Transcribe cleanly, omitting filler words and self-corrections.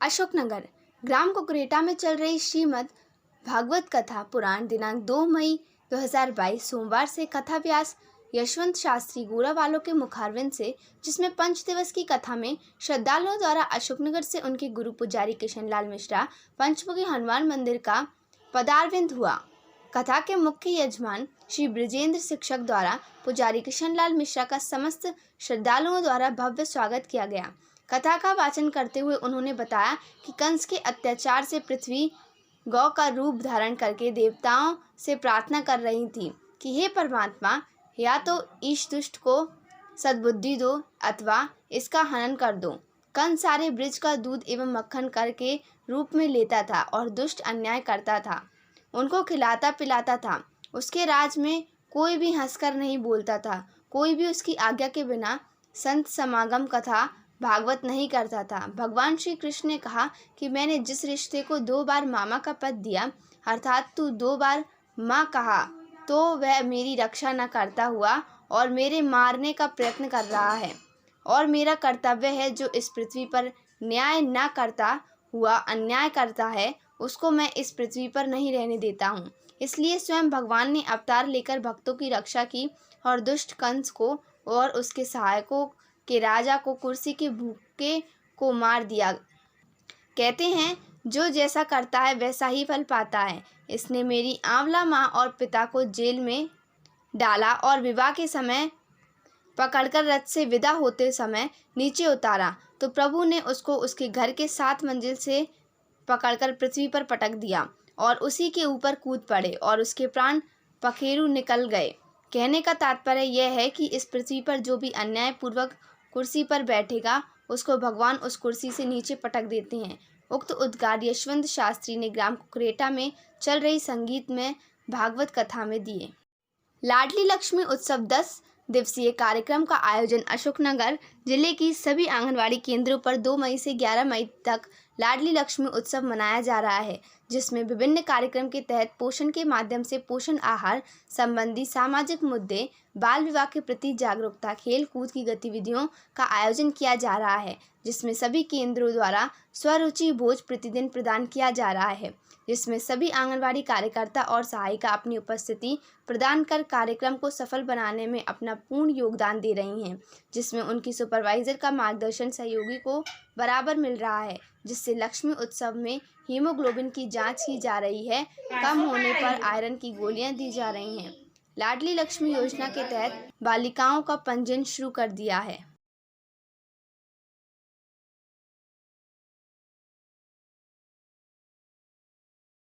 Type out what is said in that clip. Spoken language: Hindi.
अशोकनगर ग्राम कुकरेटा में चल रही श्रीमद् भागवत कथा पुराण दिनांक 2 मई 2022 सोमवार से कथा व्यास यशवंत शास्त्री गोरावालों के मुखारविंद से, जिसमें 5 दिवस की कथा में श्रद्धालुओं द्वारा अशोकनगर से उनके गुरु पुजारी किशन लाल मिश्रा पंचमुखी हनुमान मंदिर का पदारविंद हुआ। कथा के मुख्य यजमान श्री ब्रजेंद्र शिक्षक द्वारा पुजारी किशन लाल मिश्रा का समस्त श्रद्धालुओं द्वारा भव्य स्वागत किया गया। कथा का वाचन करते हुए उन्होंने बताया कि कंस के अत्याचार से पृथ्वी गौ का रूप धारण करके देवताओं से प्रार्थना कर रही थी कि हे परमात्मा, या तो ईश दुष्ट को सद्बुद्धि दो अथवा इसका हनन कर दो। कंस सारे ब्रज का दूध एवं मक्खन करके रूप में लेता था और दुष्ट अन्याय करता था, उनको खिलाता पिलाता था। उसके राज में कोई भी हंसकर नहीं बोलता था, कोई भी उसकी आज्ञा के बिना संत समागम कथा भागवत नहीं करता था। भगवान श्री कृष्ण ने कहा कि मैंने जिस रिश्ते को 2 बार मामा का पद दिया, अर्थात तू 2 बार माँ कहा, तो वह मेरी रक्षा न करता हुआ और मेरे मारने का प्रयत्न कर रहा है, और मेरा कर्तव्य है जो इस पृथ्वी पर न्याय न करता हुआ अन्याय करता है, उसको मैं इस पृथ्वी पर नहीं रहने देता हूँ। इसलिए स्वयं भगवान ने अवतार लेकर भक्तों की रक्षा की और दुष्ट कंस को और उसके सहायकों के राजा को कुर्सी के भूखे को मार दिया। कहते हैं जो जैसा करता है वैसा ही फल पाता है। इसने मेरी आंवला माँ और पिता को जेल में डाला और विवाह के समय पकड़कर रथ से विदा होते समय नीचे उतारा, तो प्रभु ने उसको उसके घर के 7 मंजिल से पकड़कर पृथ्वी पर पटक दिया और उसी के ऊपर कूद पड़े और उसके प्राण पखेरु निकल गए। कहने का तात्पर्य यह है कि इस पृथ्वी पर जो भी अन्याय पूर्वक कुर्सी पर बैठेगा, उसको भगवान उस कुर्सी से नीचे पटक देते हैं। उक्त उद्गार यशवंत शास्त्री ने ग्राम कुकरेटा में चल रही संगीत में भागवत कथा में दिए। लाडली लक्ष्मी उत्सव 10 दिवसीय कार्यक्रम का आयोजन अशोकनगर जिले की सभी आंगनवाड़ी केंद्रों पर 2 मई से 11 मई तक लाडली लक्ष्मी उत्सव मनाया जा रहा है, जिसमें विभिन्न कार्यक्रम के तहत पोषण के माध्यम से पोषण आहार संबंधी सामाजिक मुद्दे, बाल विवाह के प्रति जागरूकता, खेल कूद की गतिविधियों का आयोजन किया जा रहा है, जिसमें सभी केंद्रों द्वारा स्वरुचि भोज प्रतिदिन प्रदान किया जा रहा है, जिसमें सभी आंगनवाड़ी कार्यकर्ता और सहायिका अपनी उपस्थिति प्रदान कर कार्यक्रम को सफल बनाने में अपना पूर्ण योगदान दे रही हैं, जिसमें उनकी सुपरवाइजर का मार्गदर्शन सहयोगी को बराबर मिल रहा है, जिससे लक्ष्मी उत्सव में हीमोग्लोबिन की जांच की जा रही है, कम होने पर आयरन की गोलियां दी जा रही हैं। लाडली लक्ष्मी योजना के तहत बालिकाओं का पंजीयन शुरू कर दिया है।